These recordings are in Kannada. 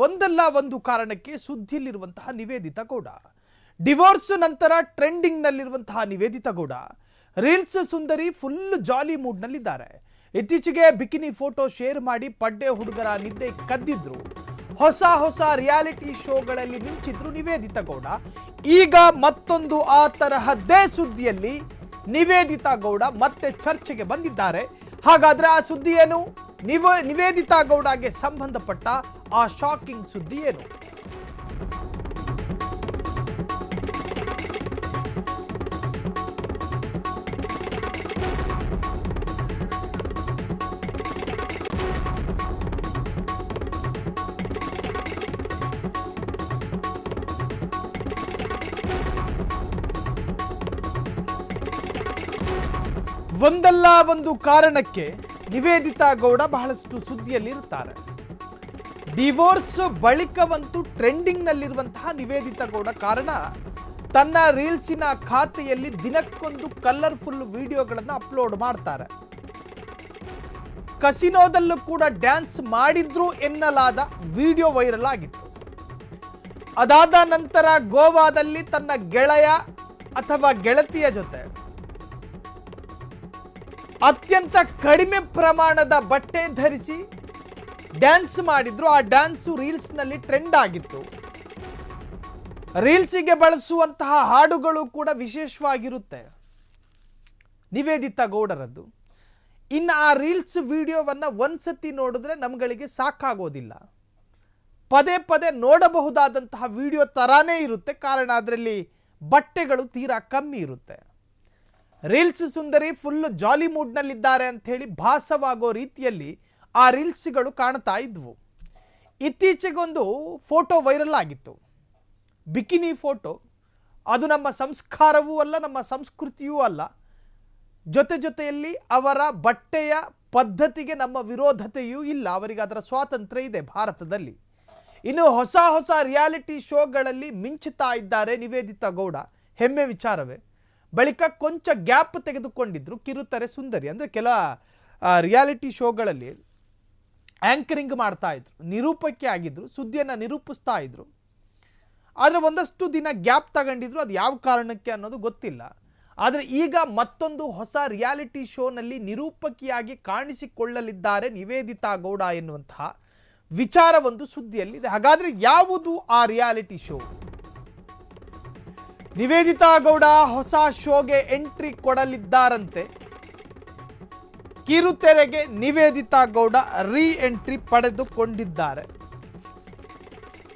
ಒಂದಲ್ಲ ಒಂದು ಕಾರಣಕ್ಕೆ ಸುದ್ದಿಯಲ್ಲಿರುವಂತಹ ನಿವೇದಿತಾ ಗೌಡ, ಡಿವೋರ್ಸ್ ನಂತರ ಟ್ರೆಂಡಿಂಗ್ ನಲ್ಲಿರುವಂತಹ ನಿವೇದಿತಾ ಗೌಡ ರೀಲ್ಸ್ ಸುಂದರಿ ಫುಲ್ ಜಾಲಿ ಮೂಡ್ ನಲ್ಲಿದ್ದಾರೆ. ಇತ್ತೀಚೆಗೆ ಬಿಕಿನಿ ಫೋಟೋ ಶೇರ್ ಮಾಡಿ ಪಡ್ಡೆ ಹುಡುಗರ ನಿದ್ದೆ ಕದ್ದಿದ್ರು. ಹೊಸ ರಿಯಾಲಿಟಿ ಶೋಗಳಲ್ಲಿ ಮಿಂಚಿದ್ರು ನಿವೇದಿತಾ ಗೌಡ. ಈಗ ಮತ್ತೊಂದು ಆ ತರಹದ್ದೇ ಸುದ್ದಿಯಲ್ಲಿ ನಿವೇದಿತಾ ಗೌಡ ಮತ್ತೆ ಚರ್ಚೆಗೆ ಬಂದಿದ್ದಾರೆ. ಹಾಗಾದ್ರೆ ಆ ಸುದ್ದಿ ಏನು? ನಿವೇದಿತಾ ಗೌಡಗೆ ಸಂಬಂಧಪಟ್ಟ ಆ ಶಾಕಿಂಗ್ ಸುದ್ದಿ ಏನು? ಒಂದಲ್ಲ ಒಂದು ಕಾರಣಕ್ಕೆ ನಿವೇದಿತಾ ಗೌಡ ಬಹಳಷ್ಟು ಸುದ್ದಿಯಲ್ಲಿ ಇರುತ್ತಾರೆ. ಡಿವೋರ್ಸ್ ಬಳಿಕವಂತೂ ಟ್ರೆಂಡಿಂಗ್ ನಲ್ಲಿರುವಂತಹ ನಿವೇದಿತಾ ಗೌಡ ಕಾರಣ ತನ್ನ ರೀಲ್ಸಿನ ಖಾತೆಯಲ್ಲಿ ದಿನಕ್ಕೊಂದು ಕಲರ್ಫುಲ್ ವಿಡಿಯೋಗಳನ್ನು ಅಪ್ಲೋಡ್ ಮಾಡ್ತಾರೆ. ಕಸಿನೋದಲ್ಲೂ ಕೂಡ ಡ್ಯಾನ್ಸ್ ಮಾಡಿದ್ರು ಎನ್ನಲಾದ ವಿಡಿಯೋ ವೈರಲ್ ಆಗಿತ್ತು. ಅದಾದ ನಂತರ ಗೋವಾದಲ್ಲಿ ತನ್ನ ಗೆಳೆಯ ಅಥವಾ ಗೆಳತಿಯ ಜೊತೆ ಅತ್ಯಂತ ಕಡಿಮೆ ಪ್ರಮಾಣದ ಬಟ್ಟೆ ಧರಿಸಿ ಡ್ಯಾನ್ಸ್ ಮಾಡಿದ್ರು. ಆ ಡ್ಯಾನ್ಸು ರೀಲ್ಸ್ ನಲ್ಲಿ ಟ್ರೆಂಡ್ ಆಗಿತ್ತು. ರೀಲ್ಸಿಗೆ ಬಳಸುವಂತಹ ಹಾಡುಗಳು ಕೂಡ ವಿಶೇಷವಾಗಿರುತ್ತೆ ನಿವೇದಿತಾ ಗೌಡರದ್ದು. ಇನ್ನು ಆ ರೀಲ್ಸ್ ವಿಡಿಯೋವನ್ನ ಒಂದ್ಸತಿ ನೋಡಿದ್ರೆ ನಮ್ಗಳಿಗೆ ಸಾಕಾಗೋದಿಲ್ಲ. ಪದೇ ನೋಡಬಹುದಾದಂತಹ ವಿಡಿಯೋ ತರಾನೇ ಇರುತ್ತೆ. ಕಾರಣ ಅದರಲ್ಲಿ ಬಟ್ಟೆಗಳು ತೀರಾ ಕಮ್ಮಿ ಇರುತ್ತೆ. ರೀಲ್ಸ್ ಸುಂದರಿ ಫುಲ್ ಜಾಲಿ ಮೂಡ್ನಲ್ಲಿದ್ದಾರೆ ಅಂತ ಹೇಳಿ ಭಾಸವಾಗೋ ರೀತಿಯಲ್ಲಿ ಆ ರೀಲ್ಸ್ಗಳು ಕಾಣ್ತಾ ಇದ್ವು. ಇತ್ತೀಚೆಗೊಂದು ಫೋಟೋ ವೈರಲ್ ಆಗಿತ್ತು, ಬಿಕಿನಿ ಫೋಟೋ. ಅದು ನಮ್ಮ ಸಂಸ್ಕಾರವೂ ಅಲ್ಲ, ನಮ್ಮ ಸಂಸ್ಕೃತಿಯೂ ಅಲ್ಲ. ಜೊತೆಯಲ್ಲಿ ಅವರ ಬಟ್ಟೆಯ ಪದ್ಧತಿಗೆ ನಮ್ಮ ವಿರೋಧತೆಯೂ ಇಲ್ಲ. ಅವರಿಗೆ ಅದರ ಸ್ವಾತಂತ್ರ್ಯ ಇದೆ ಭಾರತದಲ್ಲಿ. ಇನ್ನು ಹೊಸ ರಿಯಾಲಿಟಿ ಶೋಗಳಲ್ಲಿ ಮಿಂಚುತ್ತಾ ಇದ್ದಾರೆ ನಿವೇದಿತಾ ಗೌಡ. ಹೆಮ್ಮೆ ವಿಚಾರವೇ. ಬಳಿಕ ಕೊಂಚ ಗ್ಯಾಪ್ ತೆಗೆದುಕೊಂಡಿದ್ರು ಕಿರುತೆರೆ ಸುಂದರಿ. ಅಂದರೆ ಕೆಲ ರಿಯಾಲಿಟಿ ಶೋಗಳಲ್ಲಿ ಆ್ಯಂಕರಿಂಗ್ ಮಾಡ್ತಾ ಇದ್ರು, ನಿರೂಪಕಿ ಆಗಿದ್ರು, ಸುದ್ದಿಯನ್ನು ನಿರೂಪಿಸ್ತಾ ಇದ್ರು. ಆದರೆ ಒಂದಷ್ಟು ದಿನ ಗ್ಯಾಪ್ ತಗೊಂಡಿದ್ರು. ಅದು ಯಾವ ಕಾರಣಕ್ಕೆ ಅನ್ನೋದು ಗೊತ್ತಿಲ್ಲ. ಆದರೆ ಈಗ ಮತ್ತೊಂದು ಹೊಸ ರಿಯಾಲಿಟಿ ಶೋನಲ್ಲಿ ನಿರೂಪಕಿಯಾಗಿ ಕಾಣಿಸಿಕೊಳ್ಳಲಿದ್ದಾರೆ ನಿವೇದಿತಾ ಗೌಡ ಎನ್ನುವಂತಹ ವಿಚಾರ ಒಂದು ಸುದ್ದಿಯಲ್ಲಿದೆ. ಹಾಗಾದರೆ ಯಾವುದು ಆ ರಿಯಾಲಿಟಿ ಶೋ? ನಿವೇದಿತಾ ಗೌಡ ಹೊಸ ಶೋಗೆ ಎಂಟ್ರಿ ಕೊಡಲಿದ್ದಾರಂತೆ. ಕಿರುತೆರೆಗೆ ನಿವೇದಿತಾ ಗೌಡ ರೀ ಎಂಟ್ರಿ ಪಡೆದುಕೊಂಡಿದ್ದಾರೆ.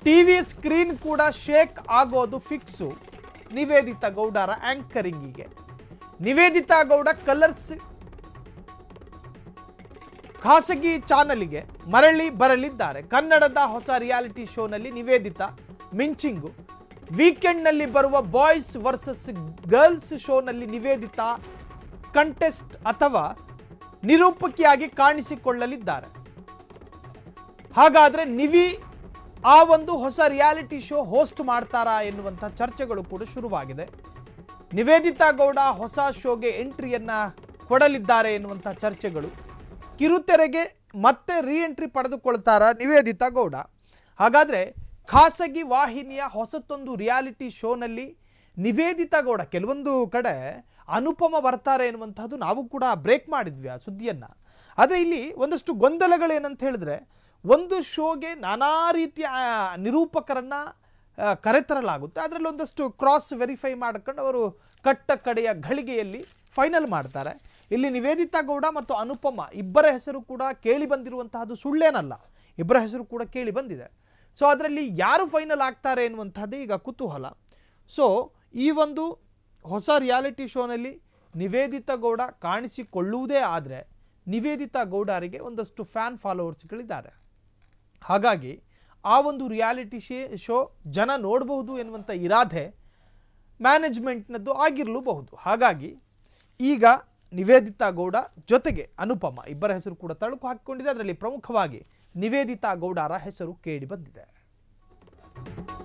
ಟಿವಿ ಸ್ಕ್ರೀನ್ ಕೂಡ ಶೇಕ್ ಆಗೋದು ಫಿಕ್ಸು ನಿವೇದಿತಾ ಗೌಡರ ಆಂಕರಿಂಗಿಗೆ. ನಿವೇದಿತಾ ಗೌಡ ಕಲರ್ಸ್ ಖಾಸಗಿ ಚಾನಲ್ಗೆ ಮರಳಿ ಬರಲಿದ್ದಾರೆ. ಕನ್ನಡದ ಹೊಸ ರಿಯಾಲಿಟಿ ಶೋನಲ್ಲಿ ನಿವೇದಿತಾ ಮಿಂಚಿಂಗು. ವೀಕೆಂಡ್ನಲ್ಲಿ ಬರುವ ಬಾಯ್ಸ್ ವರ್ಸಸ್ ಗರ್ಲ್ಸ್ ಶೋನಲ್ಲಿ ನಿವೇದಿತಾ ಕಂಟೆಸ್ಟ್ ಅಥವಾ ನಿರೂಪಕಿಯಾಗಿ ಕಾಣಿಸಿಕೊಳ್ಳಲಿದ್ದಾರೆ. ಹಾಗಾದ್ರೆ ನಿವಿ ಆ ಒಂದು ಹೊಸ ರಿಯಾಲಿಟಿ ಶೋ ಹೋಸ್ಟ್ ಮಾಡ್ತಾರಾ ಎನ್ನುವಂಥ ಚರ್ಚೆಗಳು ಕೂಡ ಶುರುವಾಗಿದೆ. ನಿವೇದಿತಾ ಗೌಡ ಹೊಸ ಶೋಗೆ ಎಂಟ್ರಿಯನ್ನ ಕೊಡಲಿದ್ದಾರೆ ಎನ್ನುವಂಥ ಚರ್ಚೆಗಳು. ಕಿರುತೆರೆಗೆ ಮತ್ತೆ ರೀ ಎಂಟ್ರಿ ಪಡೆದುಕೊಳ್ತಾರಾ ನಿವೇದಿತಾ ಗೌಡ? ಹಾಗಾದ್ರೆ ಖಾಸಗಿ ವಾಹಿನಿಯ ಹೊಸತೊಂದು ರಿಯಾಲಿಟಿ ಶೋನಲ್ಲಿ ನಿವೇದಿತಾ ಗೌಡ, ಕೆಲವೊಂದು ಕಡೆ ಅನುಪಮ ಬರ್ತಾರೆ ಎನ್ನುವಂಥದ್ದು ನಾವು ಕೂಡ ಬ್ರೇಕ್ ಮಾಡಿದ್ವಿ ಆ ಸುದ್ದಿಯನ್ನು. ಆದರೆ ಇಲ್ಲಿ ಒಂದಷ್ಟು ಗೊಂದಲಗಳು ಏನಂತ ಹೇಳಿದ್ರೆ, ಒಂದು ಶೋಗೆ ನಾನಾ ರೀತಿಯ ನಿರೂಪಕರನ್ನು ಕರೆತರಲಾಗುತ್ತೆ. ಅದರಲ್ಲಿ ಒಂದಷ್ಟು ಕ್ರಾಸ್ ವೆರಿಫೈ ಮಾಡ್ಕೊಂಡು ಅವರು ಕಟ್ಟ ಕಡೆಯ ಘಳಿಗೆಯಲ್ಲಿ ಫೈನಲ್ ಮಾಡ್ತಾರೆ. ಇಲ್ಲಿ ನಿವೇದಿತಾ ಗೌಡ ಮತ್ತು ಅನುಪಮ ಇಬ್ಬರ ಹೆಸರು ಕೂಡ ಕೇಳಿ ಬಂದಿರುವಂತಹದ್ದು ಸುಳ್ಳೇನಲ್ಲ. ಇಬ್ಬರ ಹೆಸರು ಕೂಡ ಕೇಳಿ ಬಂದಿದೆ. ಸೊ ಅದರಲ್ಲಿ ಯಾರು ಫೈನಲ್ ಆಗ್ತಾರೆ ಎನ್ನುವಂಥದ್ದೇ ಈಗ ಕುತೂಹಲ. ಸೊ ಈ ಒಂದು ಹೊಸ ರಿಯಾಲಿಟಿ ಶೋನಲ್ಲಿ ನಿವೇದಿತಾ ಗೌಡ ಕಾಣಿಸಿಕೊಳ್ಳುವುದೇ ಆದರೆ ನಿವೇದಿತಾ ಗೌಡರಿಗೆ ಒಂದಷ್ಟು ಫ್ಯಾನ್ ಫಾಲೋವರ್ಸ್ಗಳಿದ್ದಾರೆ. ಹಾಗಾಗಿ ಆ ಒಂದು ರಿಯಾಲಿಟಿ ಶೋ ಜನ ನೋಡಬಹುದು ಎನ್ನುವಂಥ ಇರಾದೆ ಮ್ಯಾನೇಜ್ಮೆಂಟ್ನದ್ದು ಆಗಿರಲೂಬಹುದು. ಹಾಗಾಗಿ ಈಗ ನಿವೇದಿತಾ ಗೌಡ ಜೊತೆಗೆ ಅನುಪಮ ಇಬ್ಬರ ಹೆಸರು ಕೂಡ ತಳುಕು ಹಾಕಿಕೊಂಡಿದೆ. ಅದರಲ್ಲಿ ಪ್ರಮುಖವಾಗಿ ನಿವೇದಿತಾ ಗೌಡರ ಹೆಸರು ಕೇಳಿ ಬಂದಿದೆ.